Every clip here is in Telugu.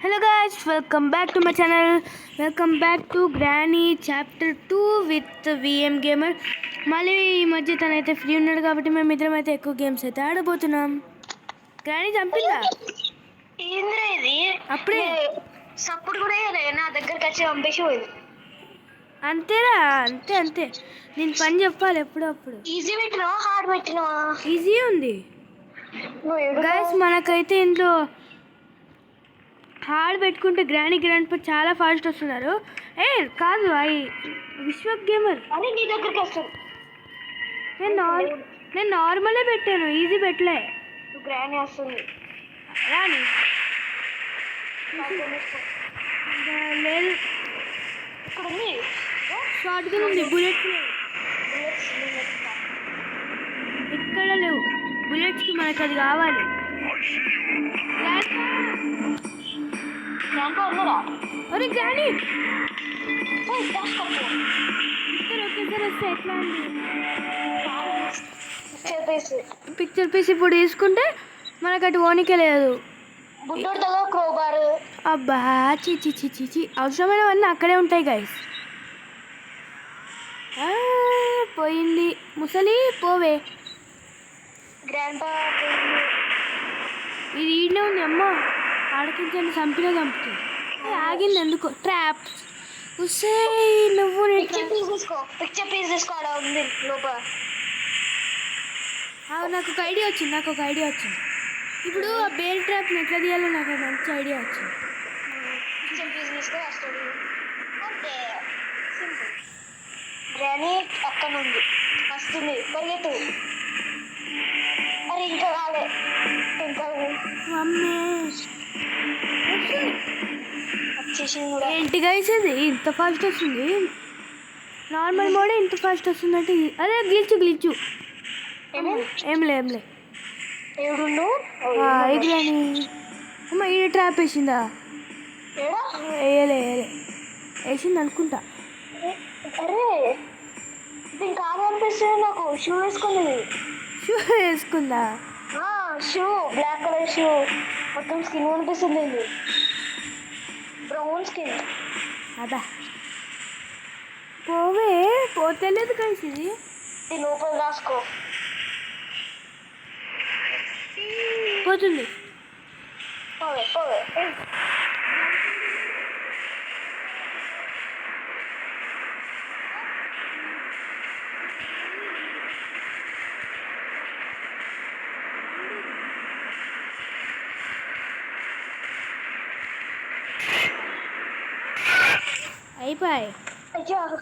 Hello guys, welcome back to my channel. Welcome back to Granny Chapter 2 with VM Gamer. మళ్ళీ ఈ మధ్య తనైతే ఫ్రీ ఉన్నాడు కాబట్టి మేము ఇద్దరం అయితే ఎక్కువ గేమ్స్ అయితే ఆడబోతున్నాం. గ్రానీ చంపిందా ఏంద్రా ఇది అప్పుడే సప్పుడు కూడా నా దగ్గరికి వచ్చి పంపేసి పోయింది. అంతేరా, అంతే అంతే. నేను పని చెప్పాలి ఎప్పుడప్పుడు. ఈజీ పెట్టినా హార్డ్ పెట్టినా ఈజీ ఉంది గైస్. మనకైతే ఇంట్లో హార్డ్ పెట్టుకుంటే గ్రాండ్ పా చాలా ఫాస్ట్ వస్తున్నారు. కాదు అవి విశ్వక్ గేమర్ అని నీ దగ్గరికి వస్తుంది. నేను నార్మలే పెట్టాను, ఈజీ పెట్టలే. గ్రాండ్ వస్తుంది రాని లేదు, ఇక్కడ ఉంది షార్ట్ గన్ ఉంది. బుల్లెట్స్ ఇక్కడ లేవు. బుల్లెట్స్కి మనకు అది కావాలి. అరే గ్రానీ ఇద్దరు ఒకేసారి వస్తే ఎట్లా అండి? పిక్చర్ పీస్ ఇప్పుడు తీసుకుంటే మనకు అటు ఓనికే లేదు. క్రోబార్ అబ్బా చీచి చీచి అవసరమైనవన్నీ అక్కడే ఉంటాయి గైస్. పోయింది ముసలి పోవే. ఇది ఈడనే ఉంది. అమ్మ ఆడకించండి, చంపినా చంపుతుంది. ఆగింది ఎందుకో. ట్రాప్ ఉసే నువ్వు పిక్చర్ పీస్ తీసుకోవడం ఉంది లోపల. నాకు ఒక ఐడియా వచ్చింది. ఇప్పుడు ఆ బేల్ ట్రాప్ని ఎట్లా తీయాలో నాకు మంచి ఐడియా వచ్చింది. పిక్చర్ పీస్ తీసుకో వస్తుంది అంతే సింపుల్. గ్రానీ అక్కడ ఉంది వస్తుంది, పరిగెత్తు. అరే ఇంకా కాలే, ఇంకా మమ్మీ వచ్చేసింది కూడా. ఏంటి గైస్ ఇది ఇంత ఫాస్ట్ వస్తుంది? నార్మల్ మోడే ఇంత ఫాస్ట్ వస్తుందంటే అదే గ్లిచు. ఏంలే ఏడుండు ఎగిరాని. అమ్మ ఈ ట్రాప్ వేసిందా? వేయలే వేసింది అనుకుంటా. అరే దీని కాదు అనిపిస్తుంది నాకు. షూ వేసుకుందా? షూ బ్లాక్ కలర్ షూ, మొత్తం స్కిన్ కనిపిస్తుంది. Brown skin. అదా పోతలేదు కలిసి. ఇది లోపల రాసుకో. పోతుంది. పోవే అయిపోయి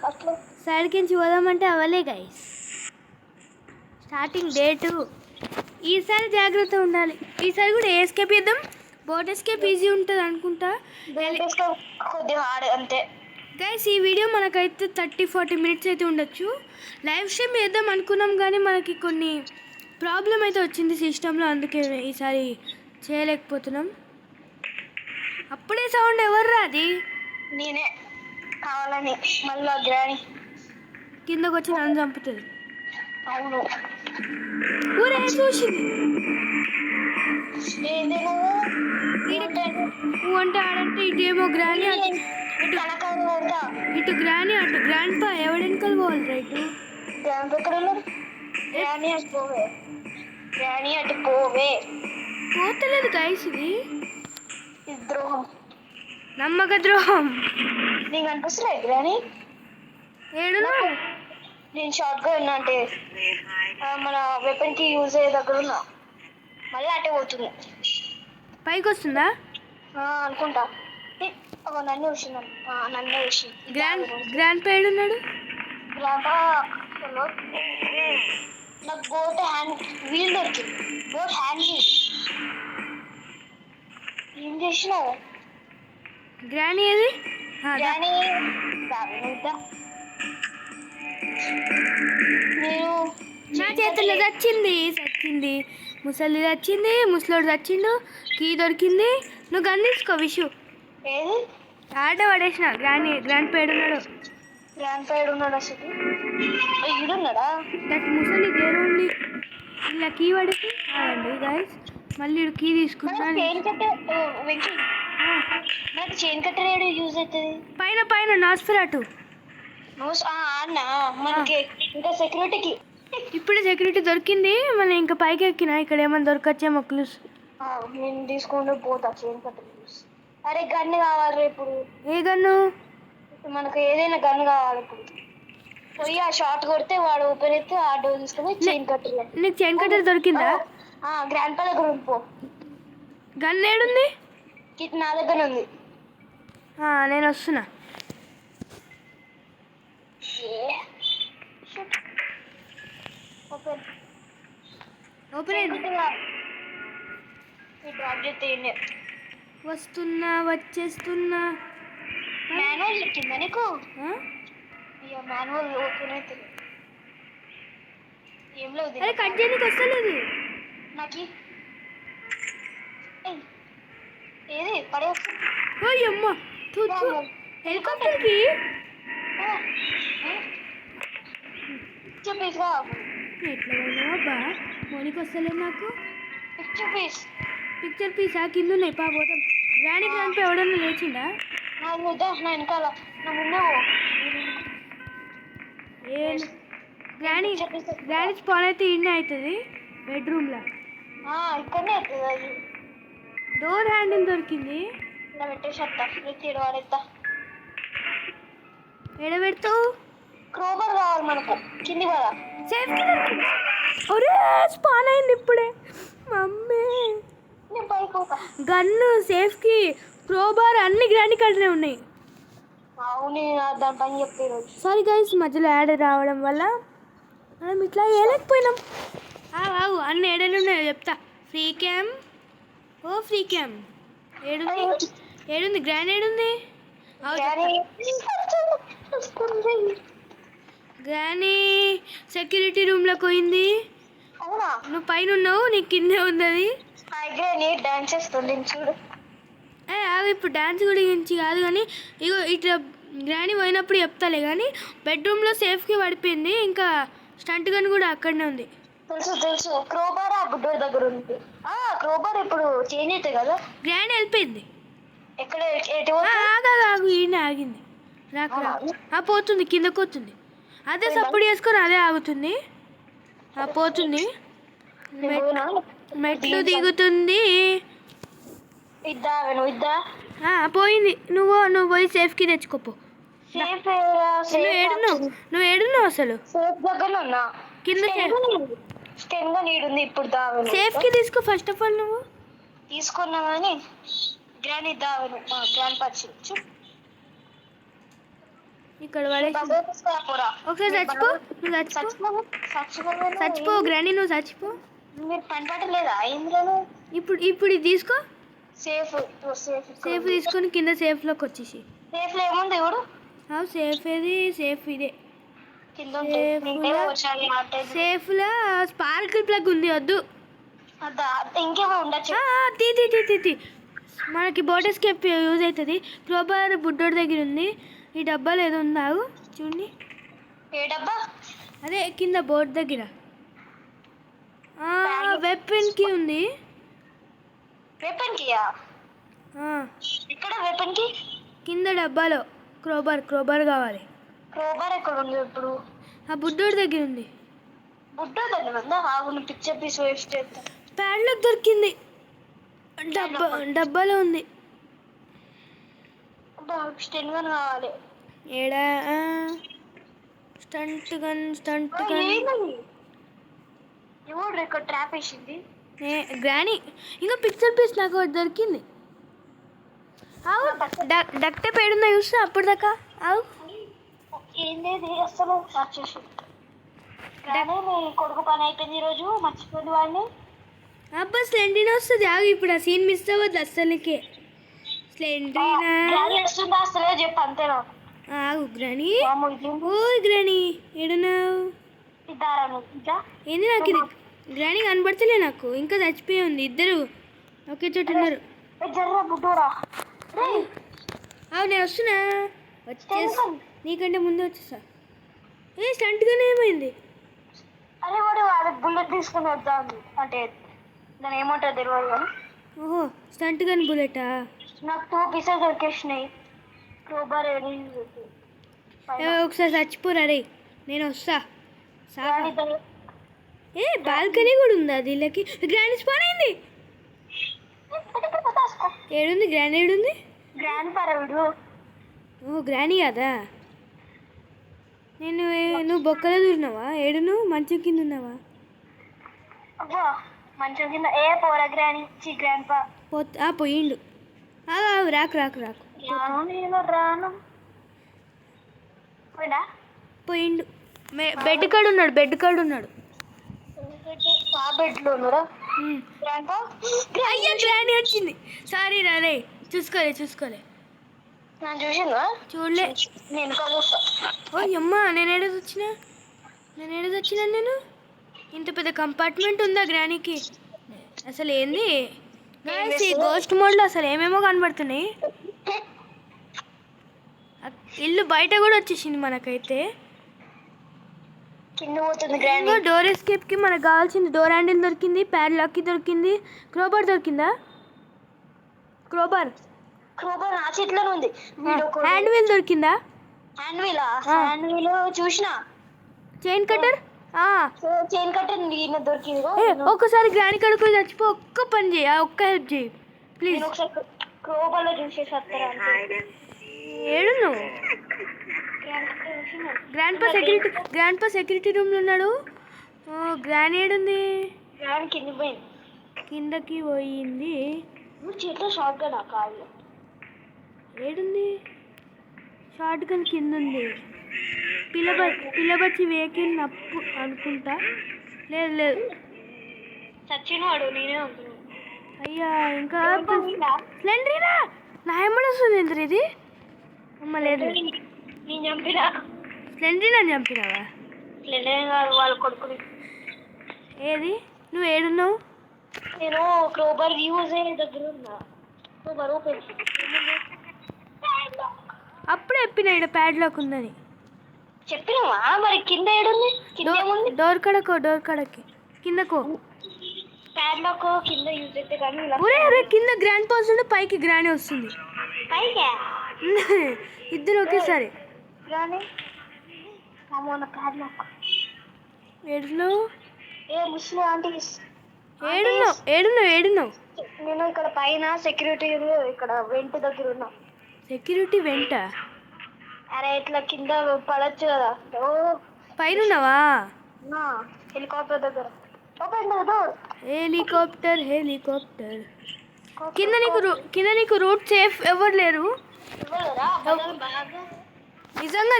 అట్లా సైడ్కి నుంచి పోదామంటే అవలే గైస్. Starting day 2. ఈసారి జాగ్రత్త ఉండాలి. ఈసారి కూడా ఎస్కేప్ చేద్దాం. బోట్ ఎస్కేప్ ఈజీ ఉంటుంది అనుకుంటా. కొద్దిగా హార్డ్ అంతే గైస్. ఈ వీడియో మనకైతే 30-40 మినిట్స్ అయితే ఉండొచ్చు. లైవ్ స్ట్రీమ్ చేద్దాం అనుకున్నాం కానీ మనకి కొన్ని ప్రాబ్లం అయితే వచ్చింది సిస్టంలో, అందుకే ఈసారి చేయలేకపోతున్నాం. అప్పుడే సౌండ్ ఎవర్రా అది? నేనే కావాలని. మళ్ళీ గ్రానీ కిందకు వచ్చి నన్ను చంపుతుంది. అవును ఊరే చూసింది. నువ్వు అంటే ఆడంటే ఇటేమో గ్రానీ, ఇటు గ్రానీ అటు గ్రాండ్ పా. ఎవడెనకలు పోవాలి రైట్? గ్రానీ అటు పోవే. పోతలేదు గైస్. ఇది ద్రోహం, నమ్మక ద్రోహం. నీకు అనిపిస్తున్నాయి గ్రానీ? ఏడున్నా నేను షార్ట్గా ఉన్నా అంటే మన వెపన్కి యూజ్ అయ్యే దగ్గర ఉన్నా. మళ్ళీ అటే పోతుంది. పైకి వస్తుందా అనుకుంటా. నన్నే వచ్చింది. గ్రాండ్ పా ఏడున్నాడు? నాకు బోట్ హ్యాండ్ వీల్ దొరికింది. Boat hand wheel. ఏం చేసినావు గ్రానీ? ఏది గ్రానీ? నేను నా చేతుల్లో చచ్చింది. ముసలి చచ్చింది, ముసలోడు చచ్చిండు, కీ దొరికింది. నువ్వు గన్నించుకో విషు. ఏది ఆట పడేసిన. గ్రాండ్ పా ఏడున్నాడు? అసలు ఈడున్నాడా? దట్ ముసలి దేర్ ఓన్లీ. ఇలా కీ పడేసి ఆగండి గైస్. మళ్ళీ కీ తీసుకున్నాను. మనకి చైన్ కట్టర్ ఏడు యూజ్ అవుతుంది. పైన పైన నాస్ఫెరాటు. అన్న మనకి ఇంకా సెక్యూరిటీకి ఇప్పుడే సెక్యూరిటీ దొరికింది, మనం ఇంకా పైకి ఎక్కినా. ఇక్కడ ఏమైనా దొరకచ్చేమో క్లూస్. నేను తీసుకుంటూ పోతా చైన్ కట్టర్ యూజ్. అరే గన్ను కావాలి ఇప్పుడు. ఏ గన్ను? మనకు ఏదైనా గన్ కావాలి ఇప్పుడు. పోయి ఆ షార్ట్ కొడితే వాడు ఓపెన్ అయితే ఆ డోర్ తీసుకుని చైన్ కట్టర్. నీకు చైన్ కట్టర్ దొరికిందా? గ్రాండ్ పా దగ్గర ఉంది పో. గన్ ఏడుంది? కిట్ నా దగ్గర ఉంది. నేను వస్తున్నా. ఓపెన్ ఓపెన్ అయింది. డ్రాప్ చేస్తే వస్తున్నా, వచ్చేస్తున్నా. మాన్యువల్ ఎక్కిందా నీకు? మాన్యువల్ ఓపెన్ అయితే ఏం లేదు. అరే కట్ చేయడానికి వస్తలేదు నాకు. ఏది పడే అమ్మ హెలికాప్టర్కి పీస్గా ఎట్లా పోయినావా? మోనికి వస్తలేదు నాకు. Picture piece. పిక్చర్ పీసా? కింద ఉన్నాయి పా పోతాం. గ్రాండ్ గ్రాండ్ ఎవడన్నా లేచిండా? నా వెనకాల నా ముందే గ్రాండ్ గ్రాండ్ స్పాన్ అయితే ఇన్నే అవుతుంది బెడ్రూమ్లో. ఇక్కడనే అవుతుంది అది. డోర్ హ్యాండిల్ దొరికింది. ఇలా పెట్టేసేస్తా. తీడు వాడేస్తా. ఎడబెడతావు? క్రోబర్ కావాలి మనకు. కింది కదా సేఫ్కి దొరికింది. ఒరే స్పాన్ అయింది ఇప్పుడే. మమ్మీ నేను పైకి పోతా. గన్ను, సేఫ్కి, క్రోబార్ అన్ని గ్రాండ్ కలరే ఉన్నాయి. అవును దాని పని చెప్తే ఈరోజు. సారీ గైస్, మధ్యలో యాడ్ రావడం వల్ల మనం ఇట్లా వేయలేకపోయినాం. అన్ని ఏడలు ఉన్నాయో చెప్తా. Free cam. ఫ్రీ క్యామ్ ఏడుంది? గ్రాండ్ ఏడుంది? గ్రానీ సెక్యూరిటీ రూమ్లోకి పోయింది. నువ్వు పైన ఉన్నావు, నీకు కిందే ఉంది అది. డాన్స్ చేస్తుంది చూడు. ఇప్పుడు డాన్స్ గురించి కాదు కానీ ఇగో ఇట్లా గ్రానీ పోయినప్పుడు చెప్తాలే. కానీ బెడ్రూమ్లో సేఫ్కి పడిపోయింది. ఇంకా స్టంట్ గన్ కూడా అక్కడనే ఉంది. తెలుసు క్రోబార్ ఆ బుడ్డోర్ దగ్గర ఉంది. క్రోబార్ ఇప్పుడు చేంజ్ అవుతాయి కదా. గ్రానీ వెళ్ళిపోయింది. ఎక్కడ ఆగు ఈయన ఆగింది. రాకు పోతుంది, కిందకు పోతుంది. అదే సపోర్ట్ చేసుకొని అదే ఆగుతుంది. పోతుంది, మెట్లు దిగుతుంది. పోయింది. నువ్వు పోయి సేఫ్కి తెచ్చుకోపో. నువ్వు ఏడున్నావు అసలు? కింద ఇప్పుడు సేఫ్కి తీసుకో ఫస్ట్ ఆఫ్ ఆల్. నువ్వు తీసుకున్నా కానీ గ్రాండ్ గ్రాండ్ పచ్చి ఇక్కడ ఒకసారి చచ్చిపో. నువ్వు చచ్చిపో గ్రాండ్, నువ్వు చచ్చిపో. మీరు పని పట్టలేదా ఇందులో? ఇప్పుడు ఇది తీసుకో. సేఫ్ తీసుకొని కింద సేఫ్లోకి వచ్చేసి. సేఫ్లో ఏముంది ఇప్పుడు? సేఫ్ ఏది? సేఫ్ ఇదే. సేఫ్లో స్పార్కిల్ ప్లగ్ ఉంది. వద్దు, ఇంకేమో ఉండొచ్చు. తీ మనకి బోట్ ఎస్కేప్ యూజ్ అవుతుంది. క్రోబార్ బుడ్డోడి దగ్గర ఉంది. ఈ డబ్బాలో ఏదో ఉందావు చూడండి. ఏ డబ్బా? అదే కింద బోట్ దగ్గర వెపన్ కి ఉంది. వెపన్ కి ఇక్కడ వెపన్ కి కింద డబ్బాలో క్రోబార్ కావాలి. క్రోబార్ ఎక్కడ ఉంది ఇప్పుడు? బుడ్డోడి దగ్గర ఉంది. బుడ్డోడి దగ్గర ఉందా? ఆగును పిక్చర్ పీస్ వేస్ట్ చేస్తా. ప్యాడ్లోకి దొరికింది. డబ్బాలో ఉంది. స్టెన్ గన్ కావాలి. ఏడా? Stunt gun. ఎవరు ఇక్కడ ట్రాప్ వేసింది? గ్రానీ. ఇంకా పిక్చర్ పీస్ నాకు దొరికింది. డక్ టేప్ ఏడుందో చూస్తా అప్పటిదాకా. ఏంది అసలు వచ్చేసి కొడుకు పని అయిపోయింది ఈరోజు. మర్చిపోయింది వాడిని. అబ్బా స్లెండ్రీనా వస్తుంది. ఇప్పుడు ఆ సీన్ మిస్ అవ్వద్దు అస్సలకే. స్లెండ్రీనా అసలే చెప్పు అంతేనా? గ్రానీ. గ్రానీ ఏడున్నావు? ఏంది నాకు ఇది గ్రానీ కనబడతలే నాకు. ఇంకా చచ్చిపోయి ఉంది. ఇద్దరు ఒకే చోట ఉన్నారు. నేను వస్తున్నా. నీకంటే ముందే వచ్చేస్తా. స్టంట్గానే ఏమైంది? అరే వాడు బుల్లెట్ తీసుకుని వద్దా అంటే దాని ఏమంటారు తెలియదు కానీ. స్టంట్ గన్ బుల్లెటా? నాకు 2 పీసెస్ దొరికేసినాయి. క్రోబార్ ఒకసారి చచ్చిపోరా రే, నేను వస్తా. ఏ బాల్కనీ కూడా ఉందా దీనికి? గ్రాండ్ స్పాన్ అయింది. ఏడుంది గ్రాండ్? ఏడుంది గ్రాండ్ పరవుడు? ఓ గ్రానీ కదా. నువ్వు బొక్కలో దూరినావా? ఏడు నువ్వు మంచం కింద ఉన్నావా? అబ్బా మంచం కింద. ఏ పోరా గ్రాని గ్రాండ్ పా పోయిండు. రాకు రాకు రాకు. నేను రాను. పోయిండు. బెడ్ కాడు ఉన్నాడు, బెడ్ కాడు ఉన్నాడు. ఆ బెడ్లో ఉన్నాడా? అయ్యా గ్రాండ్ వచ్చింది. సారీ రా రే, చూసుకోలే. నేను చూసిందా? చూడలే. నేను కలుస్తా. ఓ అమ్మా, నేను ఏడేది వచ్చినా నేను? ఇంత పెద్ద కంపార్ట్మెంట్ ఉందా గ్రానీకి? అసలు ఏంది గోస్ట్ మోడ్లో అసలు ఏమేమో కనబడుతున్నాయి. ఇల్లు బయట కూడా వచ్చేసింది మనకైతే. కింద పోతుంది గ్రాండ్. డోర్ ఎస్కేప్కి మనకు కావాల్సింది డోర్ హ్యాండిల్ దొరికింది, ప్యాడ్లాక్కి దొరికింది. క్రోబార్ దొరికిందా? క్రోబార్ నా చేతిలోనే ఉంది. హ్యాండ్ వీల్ దొరికిందా? హ్యాండ్ వీల్ చూసిన. చైన్ కట్టర్ దొరికింది. ఒక్కసారి గ్రాని కడుకు చచ్చిపో. ఒక్క పని చేయి, ఒక్క హెల్ప్ చేయి ప్లీజ్. క్రోబార్లో చూసేసి ఏడు నువ్వు? గ్రాండ్ పా సెక్యూరిటీ రూమ్లో ఉన్నాడు. గ్రాని ఏడుంది? కిందకి పోయింది. చేతిలో షార్ట్ గన్ కాళ్ళు. ఏడుంది? షార్ట్ గన్ కింద ఉంది. పిల్లబచ్చి వెహికల్ నప్పు అనుకుంటా. లేదు చచ్చినవాడు నేనే. అయ్యా ఇంకా స్లెండరీనా? నా ఎమ్మడి వస్తుంది ఎంత ఇది? అమ్మ లేదు, నేను చంపినా. స్లెండరీనా చంపినావా? వాళ్ళ కొడుకుని. ఏది నువ్వు ఏడున్నావు? నేను క్రోబార్ యూజ్ అయ్యే దగ్గర ఉన్నా. Crowbar open. అప్పుడే చెప్పిన ఇక్కడ ప్యాడ్లాక్ ఉందని. చెప్పినావా? మరి కింద ఏడుంది? కింద ఏముంది? డోర్ కడకి కిందకో. ప్యాడ్లాక్ కింద యూజ్ అయితే కానీ ఒరే కింద గ్రాండ్ పాస్ ఉంటే పైకి గ్రాండ్ వస్తుంది. పైకా ఇద్దరు ఒకేసారి. Grand padlock. ఏడున్నావు? Muslim aunties. ఏడున్నావు? నేను ఇక్కడ పైన సెక్యూరిటీ ఇక్కడ వెంట్ దగ్గర ఉన్నా. సెక్యూరిటీ వెంట? అరే ఇట్లా కింద పడచ్చు కదా. పైన ఉన్నావా? హెలికాప్టర్ దగ్గర. హెలికాప్టర్ కింద నీకు రూట్ సేఫ్. ఎవరు లేరు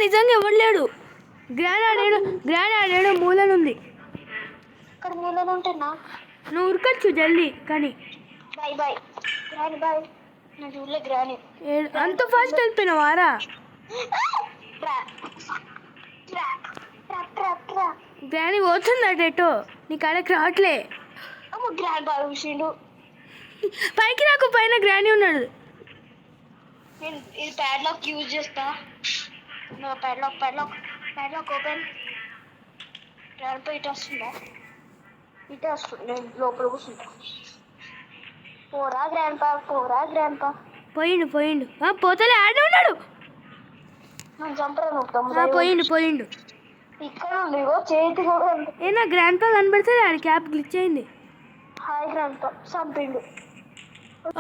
నిజంగా ఎవరు లేడు. గ్రాండ్ ఆడాడు మూలనుంది. ఇక్కడ మూలను ఉంటేనా? నువ్వు ఉరకచ్చు జల్దీ కానీ. Bye bye. నేను చూడలే గ్రాని. అంత ఫాస్ట్ వెళ్ళిపోయినావారా? గ్రాని పోతుందట ఎటో, నీ కాడకి రావట్లే. గ్రాండ్ బాగా చూసిండు. పైకి రాకు, పైన గ్రాని ఉన్నాడు. నేను ఇది ప్యాడ్లాక్ యూజ్ చేస్తా. Padlock open. గ్రాండ్ ఇటు వస్తుందా? ఇటే వస్తుంది. నేను లోపల కూర్చుంటా. పోరా గ్రాండ్ పా. పోయిండు. పోతలే, ఆడే ఉన్నాడు. పోయిండు. ఇక్కడ ఉంది చేతి కూడా ఉంది. నా గ్రాండ్ పా కనబడుతుంది. ఆడి క్యాప్ గ్లిచ్ అయింది. Hi grandpa. చంపిండు.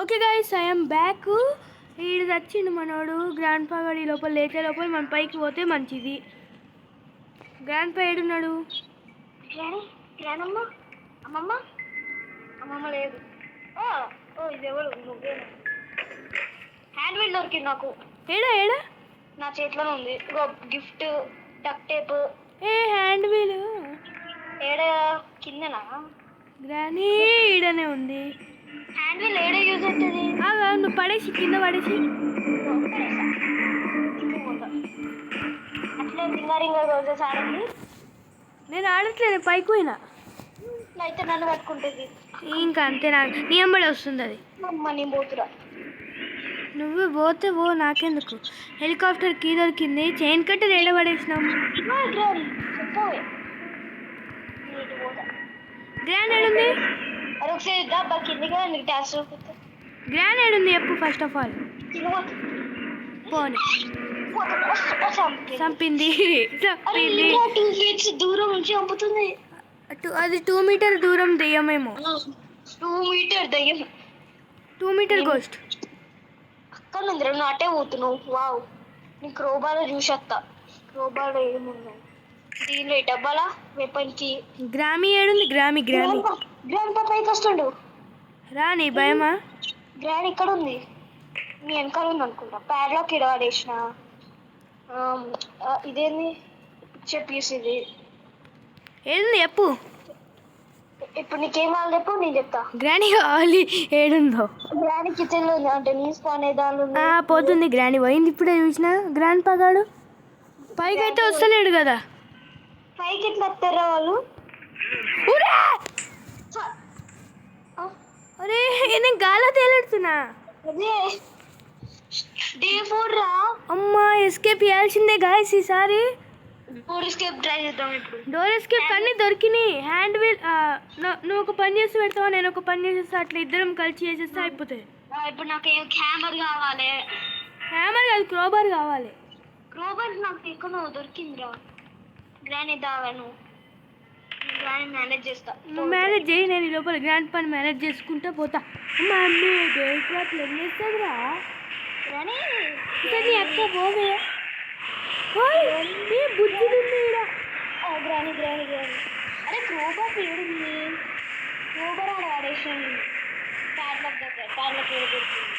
Okay guys, I'm back. ఈడు వచ్చిండు మనోడు. గ్రాండ్ పా గడి లోపల లేచే లోపల మన పైకి పోతే మంచిది. గ్రాండ్ పా ఏడున్నాడు? అమ్మమ్మ లేదు. ఇది ఎవరు? హ్యాండ్ వీల్ దొరికింది నాకు. ఏడా? నా చేతిలోనే ఉంది. Gift duck tape. Hand wheel ఏడా? కిందనా? గ్రానీ ఈడనే ఉంది. హ్యాండ్ వీల్ ఏడా యూజ్ అవుతుంది? నువ్వు పడేసి కింద పడేసి. అట్లే రింగా రోజెస్ ఆడింది. నేను ఆడట్లేదు, పైకి పోయినా. అయితే నన్ను పట్టుకుంటుంది. ఇంకా అంతే, నీ అమ్మడే వస్తుంది అది. నేను పోతురా. నువ్వు పోతే నాకెందుకు. హెలికాప్టర్ కీ దొరికింది. చైన్ కట్టర్ ఏడబడేసినాం. గ్రాండ్ ఏడుంది? కిందిగా నీకు డాన్స్ చూపిస్తా. గ్రానైడ్ ఉంది చెప్పు ఫస్ట్ ఆఫ్ ఆల్. పోనీ చంపింది చంపింది. 2 feet దూరం నుంచి చంపుతుంది. అది 2 మీటర్ దూరం దెయ్యమేమో. 2 మీటర్ దయ్యం. 2 మీటర్ గోస్ట్. అక్కడ ఉంది నువ్వు అటే పోతున్నావు. వావ్ నీ క్రోబాలో చూసేస్తా. క్రోబాలో ఏమున్నాయి దీనిలో ఈ డబ్బాల వెపన్ కి. గ్రామీ ఏడుంది? గ్రామీ గ్రామీ గ్రాండ్ పాప పైకి వస్తుండు. రా, నీ భయమా? గ్రాండ్ ఇక్కడ ఉంది, నీ వెనకాల ఉంది అనుకుంటా. ప్యాడ్లాక్ ఇడవాడేసిన. ఇదేంది చెప్పేసి ఇది ఏడుంది చెప్పు. ఇప్పుడు నీకేం కావాలి చెప్పు, నేను చెప్తా. గ్రానీ కావాలి. ఏడుందో? గ్రాండ్ కిచెన్ లో ఉంది, అంటే నీ స్పాన్ అయ్యే దానిలో ఉంది. పోతుంది. గ్రానీ పోయింది ఇప్పుడే చూసిన. గ్రాండ్ పగాడు పైకి అయితే వస్తలేడు కదా. పైకి ఎట్లా వస్తారా వాళ్ళు? అరే నేను గాలో తేలెడుతున్నా. అదే D4 రా. అమ్మా ఎస్కేప్ చేయాల్సిందే గాయస్ ఈసారి. డోర్ ఎస్కేప్ ట్రై చేద్దాం ఇప్పుడు. డోర్ ఎస్కేప్ అన్నీ దొరికినాయి. హ్యాండ్ వీల్ నువ్వు ఒక పని చేసి పెడతావా, నేను ఒక పని చేసేస్తా, అట్లా ఇద్దరం కలిసి చేసేస్తే అయిపోతుంది. ఇప్పుడు నాకు హ్యామర్ కావాలి. హ్యామర్ కాదు, క్రోబార్ కావాలి. క్రోబార్ నాకు ఎక్కడో దొరికిందిరా. గ్రానీ దావాను, గ్రానీ మేనేజ్ చేస్తా. నువ్వు మేనేజ్ చేయి, నేను ఈ లోపల గ్రాండ్ పని మేనేజ్ చేసుకుంటా పోతా. మా అమ్మ అట్లా ఏం చేస్తుందిరా? గ్రానీ నీ అక్క పోవే. బుద్ధుడు గ్రానీ గ్రానీ గ్రానీ. అరే క్రోబార్ ఏడుంది? క్రోబార్ ఆడ వాడేసింది. ప్యాడ్లాక్ దగ్గర ప్యాడ్లాక్ ఏడు దొరికింది.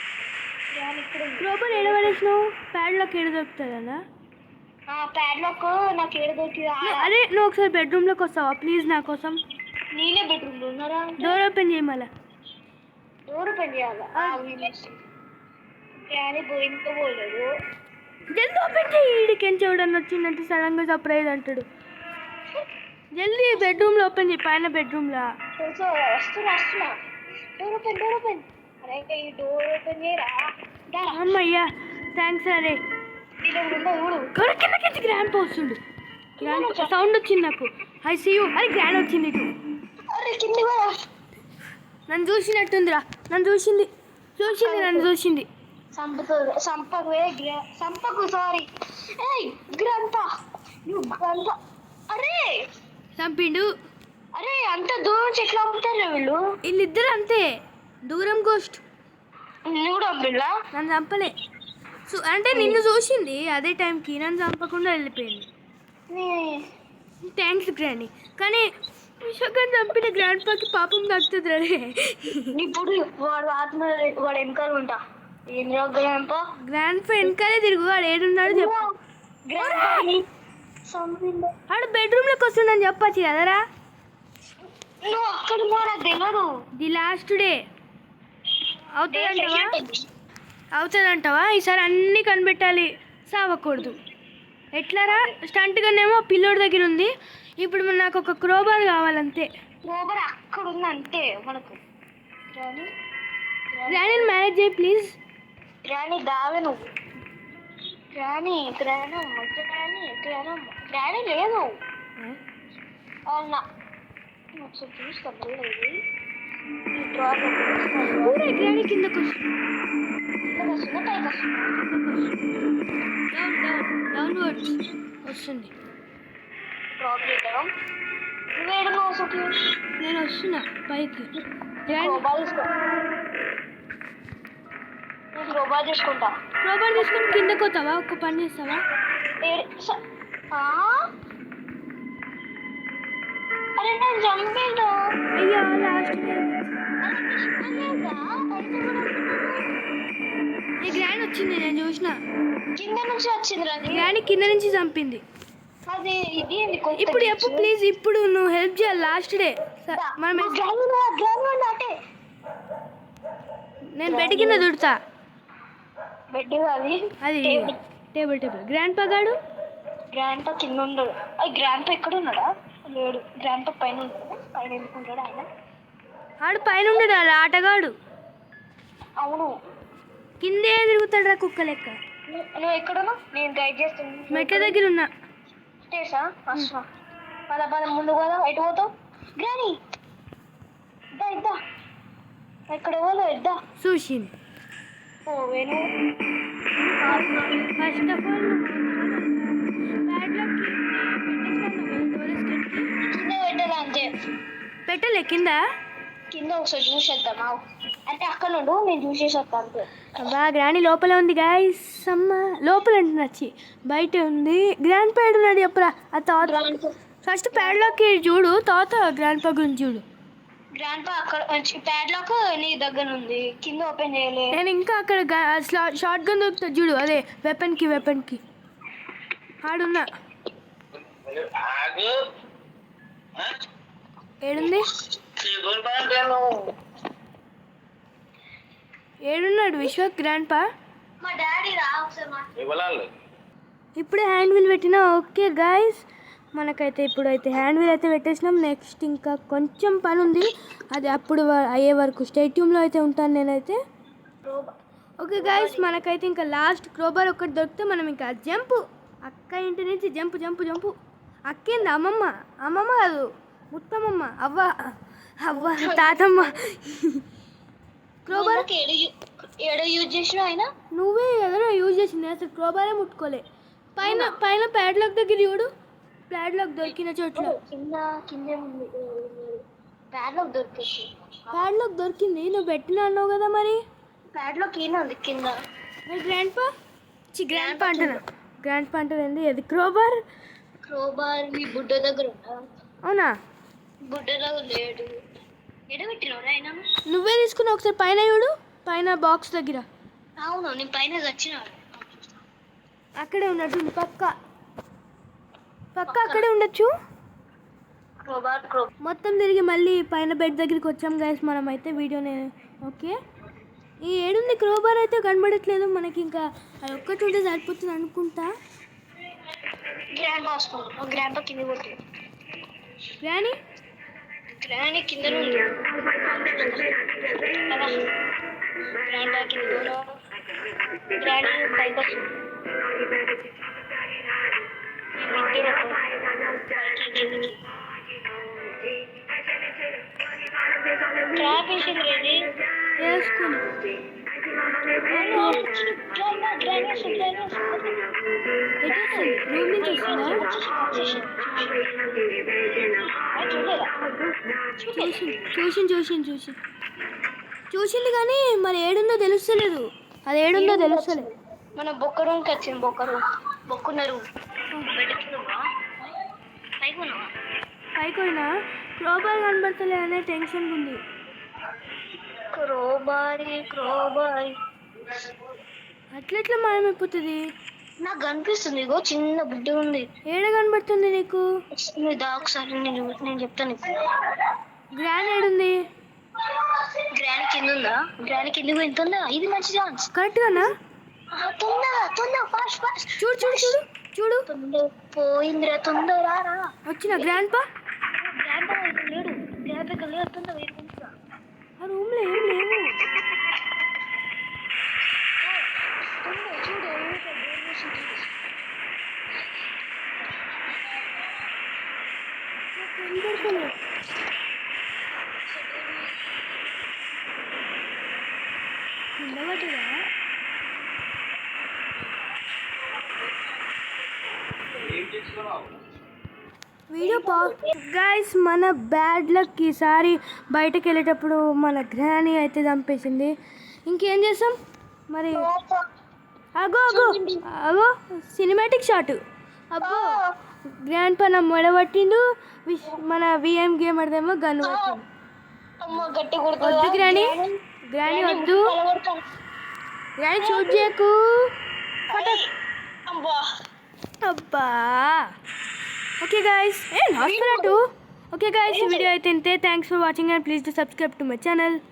గ్రానీ ఇక్కడ ఉంది. క్రోబార్ ఏడబడేసినావు? ప్యాడ్లాక్ ఏడు దొరుకుతుందన్నా? ప్యాడ్లాక్ నాకు ఏడు దొరికింది. అరే నువ్వు ఒకసారి బెడ్రూమ్లోకి వస్తావా ప్లీజ్ నా కోసం? నేనే బెడ్రూమ్లో ఉన్నారా? డోర్ ఓపెన్ చేయి మళ్ళా. డోర్ ఓపెన్ చేయాలా? గ్రానీ పోయిందో పోలేదు. జల్దీ ఓపెన్ చేయి. ఈడికేం చూడని వచ్చిందంటే సడన్గా సర్ప్రైజ్ అంటాడు. జల్దీ బెడ్రూమ్లో ఓపెన్ చేయి, పైన బెడ్రూమ్లో. వస్తున్నా. Door open door open. అరే ఈ డోర్ ఓపెన్ చేయరా. అమ్మయ్యా థ్యాంక్స్. అరే కిందకి గ్రాండ్ వస్తుండు. గ్రాండ్ సౌండ్ వచ్చింది నాకు. I see you. అరే గ్రాండ్ వచ్చింది ఇటు. అరే కింది నన్ను చూసినట్టుందిరా. నన్ను చూసింది. నన్ను చూసింది. సంపకు సారీ. గ్రాంపా నువ్వు గ్రాంపా. అరే చంపిండు. అరే అంత దూరం చెట్లు అమ్ముతారా వీళ్ళు? వీళ్ళిద్దరు అంతే దూరం గోస్ట్. నిన్ను కూడా అమ్మిలా? నన్ను చంపలే. అంటే నిన్ను చూసింది అదే టైంకి, నన్ను చంపకుండా వెళ్ళిపోయింది. Thanks grand. కానీ విశాఖని చంపిన గ్రాండ్ పాకి పాపం దక్కుతుంది రే. ఇప్పుడు వాడు ఆత్మ వాడు వెనకాల ఉంటా. ఏంద్రా గ్రాంపా? గ్రాండ్ పా వెనకాలే తిరుగు. వాడు ఏడున్నాడు చెప్పు. వాడు బెడ్రూమ్లోకి వస్తుందని చెప్పచ్చు కదరా. నువ్వు అక్కడ మారా తెలియదు. ది లాస్ట్ డే అవుతుందంటావా? ఈసారి అన్నీ కనిపెట్టాలి, సావకూడదు. ఎట్లారా? స్టంట్ గన్నేమో పిల్లోడి దగ్గర ఉంది. ఇప్పుడు నాకు ఒక క్రోబార్ కావాలంతే. క్రోబార్ అక్కడ ఉంది అంతే మనకు. గ్రానీ మేనేజ్ చేయి ప్లీజ్. గ్రానీ దావే నువ్వు. గ్రానీ లేదు. అవునా ఒకసారి చూస్తా. మళ్ళీ గ్రానీ కిందకు డౌన్వర్డ్స్ వస్తుంది. నేను వస్తున్నా పైకి. క్రోబార్ తీసుకుంటా. క్రోబార్ తీసుకొని కిందకు వస్తావా? ఒక పని చేస్తావా? అరే నేను చంపేదా? అయ్యా లాస్ట్ గ్రాండ్ వచ్చింది, నేను చూసిన. కింద నుంచి వచ్చింది. గ్రాండ్ కింద నుంచి చంపింది. అది ఇది ఇప్పుడు చెప్పు ప్లీజ్. ఇప్పుడు నువ్వు హెల్ప్ చేయాలి. లాస్ట్ డే మనం నేను బెడ్ కింద దుడతా. బెడ్ అది టేబుల్ గ్రాండ్ పగాడు. గ్రాండ్ పా కింద ఉండడు. అది గ్రాండ్ పా ఎక్కడ ఉన్నాడా? లేడు. గ్రాండ్ పా పైన ఉంటాడు. పైన ఎందుకుంటాడు ఆయన? ఆడు పైన ఉండడు, ఆడు ఆటగాడు. అవును కిందే తిరుగుతాడు రా కుక్క లెక్క. నువ్వు ఎక్కడున్నా? నేను గైడ్ చేస్తాను. మెట్ల దగ్గర ఉన్నా. స్టేసా? పద ముందు కదా. ఎటు పోతావు? గ్రానీ ఇద్దా ఎక్కడ పోలో ఇద్దా చూసింది. Venu first of all padlock కింద పెట్టాలి అంతే. పెట్టలే కింద. కింద ఒకసారి చూసేద్దామా అంటే అక్కడ నుండు నేను చూసేసి వస్తాను అంతే. బాగా గ్రాండ్ లోపల ఉంది గాయస్. అమ్మ లోపల అంటే నచ్చి బయట ఉంది. గ్రాండ్ ప్యాడ్ ఉన్నాడు చెప్పరా. ఆ తర్వాత ఫస్ట్ ప్యాడ్లాక్ చూడు, తర్వాత గ్రాండ్ పా గురించి చూడు. గ్రాండ్ పా అక్కడ ప్యాడ్లాక్ నీ దగ్గర ఉంది, కింద ఓపెన్ చేయలే. నేను ఇంకా అక్కడ షార్ట్ గన్ దొరుకుతుంది చూడు, అదే వెపన్కి ఆడున్నా. ఏడుంది, ఏడున్నాడు విశ్వక్ గ్రాండ్ పా. మా డాడీ రా ఒకసారి. ఇప్పుడే హ్యాండ్ వీల్ పెట్టినా. ఓకే గాయస్, మనకైతే ఇప్పుడైతే హ్యాండ్ వీల్ అయితే పెట్టేసినాం. నెక్స్ట్ ఇంకా కొంచెం పని ఉంది, అది అప్పుడు అయ్యే వరకు స్టేట్యూమ్లో అయితే ఉంటాను నేనైతే. ఓకే గాయస్, మనకైతే ఇంకా లాస్ట్ క్రోబార్ ఒకటి దొరికితే మనం ఇంకా జంపు, అక్క ఇంటి నుంచి జంపు. అక్కేంది అమ్మమ్మ కాదు, ముత్తమ్మమ్మ, అవ్వ తాతమ్మ. క్రోబార్ ఏడో యూజ్ చేసిన ఆయన నువ్వే కదా యూజ్ చేసింది, అసలు క్రోబారే ముట్టుకోలే. పైన ప్యాడ్లాక్ దగ్గర చూడు, ప్యాడ్లాక్ దొరికిన చోట్ల కింద ప్యాడ్లాక్ దొరికింది. నువ్వు పెట్టినా అన్నావు కదా, మరి ప్యాడ్లాక్ ఈయన ఉంది కింద. గ్రాండ్ పా అంటానండి. అది క్రోబార్ మీ బుడ్డ దగ్గర అవునా? బుడ్డ దగ్గర లేడు. ఎడబెట్టినవరా ఆయన? నువ్వే తీసుకున్నావు. ఒకసారి పైన చూడు, పైన బాక్స్ దగ్గర. అవును, నేను పైన వచ్చినాడు. అక్కడే ఉన్నట్టు పక్క అక్కడే ఉండొచ్చు. మొత్తం తిరిగి మళ్ళీ పైన బెడ్ దగ్గరికి వచ్చాం గైస్ మనం అయితే వీడియోనే. ఓకే, ఈ ఏడుంది క్రోబార్ అయితే కనబడట్లేదు మనకి. ఇంకా అది ఒక్కటి ఉంటే సరిపోతుంది అనుకుంటా. గ్రాండ్ కింద గ్రానీ కింద ఉంది. గ్రాండ్ కింద గ్రాండ్ పైకి వచ్చింది. ట్రాప్ వేసింది రెడీ వేసుకుని రూమ్ నుంచి వస్తుందా? చూసింది కానీ మరి ఏడుందో తెలుస్తలేదు. అది ఏడుందో తెలుస్తలేదు. మన బొక్క రూమ్కి వచ్చింది. బొక్కున్న రూమ్ పైకి పోయినా క్రోబార్ కనబడతలే అనే టెన్షన్ ఉంది. క్రోబారి అట్లెట్లా మాయమైపోతుంది? నాకు కనిపిస్తుంది. ఇగో చిన్న బుడ్డ ఉంది. ఏడ కనబడుతుంది నీకు? ఒకసారి నేను చెప్తాను. గ్రాండ్ ఏడుంది? గ్రాండ్ కింద ఉందా? గ్రాండ్ కింద ఎంత ఉందా? ఇది మంచి ఛాన్స్. కరెక్ట్ గానా? చూడు పోయిందిరా. తొందర వచ్చిన గ్రాండ్ పా లేడు. గ్రాండ్ పా లేడు. తొందర ఆ రూమ్ లో ఏం లేవు. వీడియో గైస్, మన బ్యాడ్ లక్ ఈసారి బయటకు వెళ్ళేటప్పుడు మన గ్రానీ అయితే చంపేసింది. ఇంకేం చేస్తాం మరి? అగో సినిమాటిక్ షాట్. అబ్బో, గ్రాండ్ పా మొడబట్టిండు. మన విఎం గేమర్దేమో గన్ను పట్టిండు. వద్దు గ్రానీ వద్దు. గ్రానీ షూట్ చేయకు. అబ్బా. ఓకే గైస్, నాట్ ఫర్ అటు. ఓకే గైస్, ఈ వీడియో అయితే ఇంతే. Thanks for watching and please to subscribe to my channel.